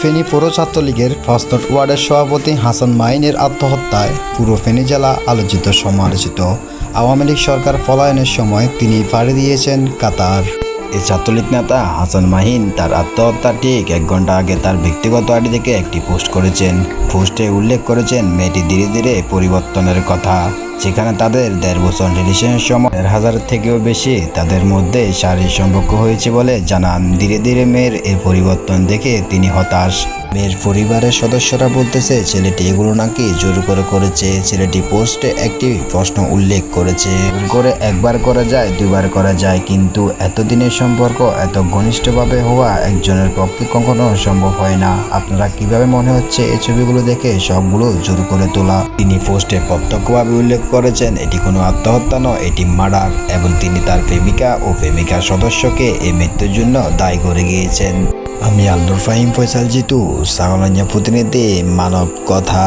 ফেনী পৌর ছাত্রলীগের ফার্স্ট ওয়ার্ডের সভাপতি হাসান মাইনের আত্মহত্যায় পুরো ফেনী জেলা আলোচিত সমালোচিত। আওয়ামী লীগ সরকার পলায়নের সময় তিনি পাড়ি দিয়েছেন কাতার। এই ছাত্রলীগ নেতা হাসান মাহিন তার আত্মহত্যার ঠিক 1 ঘন্টা আগে তার ব্যক্তিগত আইডি থেকে একটি পোস্ট করেছেন। পোস্টে উল্লেখ করেছেন মেয়েটি ধীরে ধীরে পরিবর্তনের কথা, যেখানে তাদের 1.5 বছর রিলেশনের সময় 1000 থেকেও বেশি তাদের মধ্যে শারীরিক সম্পর্ক হয়েছে বলে জানান। ধীরে ধীরে মেয়ের এই পরিবর্তন দেখে তিনি হতাশ। মেয়ের পরিবারের সদস্যরা বলতেছে ছেলেটি এগুলো নাকি জোর করে করেছে। ছেলেটি পোস্টে একটি প্রশ্ন উল্লেখ করেছে, ভুল করে একবার করা যায়, 2বার করা যায়, কিন্তু এতদিনের সম্পর্ক এত ঘনিষ্ঠভাবে হওয়া একজনের পক্ষে কখনো সম্ভব হয় না। আপনারা কিভাবে মনে হচ্ছে এই ছবিগুলো দেখে সবগুলো জোর করে তোলা? তিনি পোস্টে প্রত্যক্ষভাবে উল্লেখ করেছেন এটি কোনো আত্মহত্যা নয়, এটি মার্ডার, এবং তিনি তার প্রেমিকা ও প্রেমিকার সদস্যকে এই মৃত্যুর জন্য দায়ী করে গিয়েছেন। আমি আব্দুল ফাহিম ফয়সাল জিতু, সাগরঞ্জা প্রতিনিধি, মানব কথা।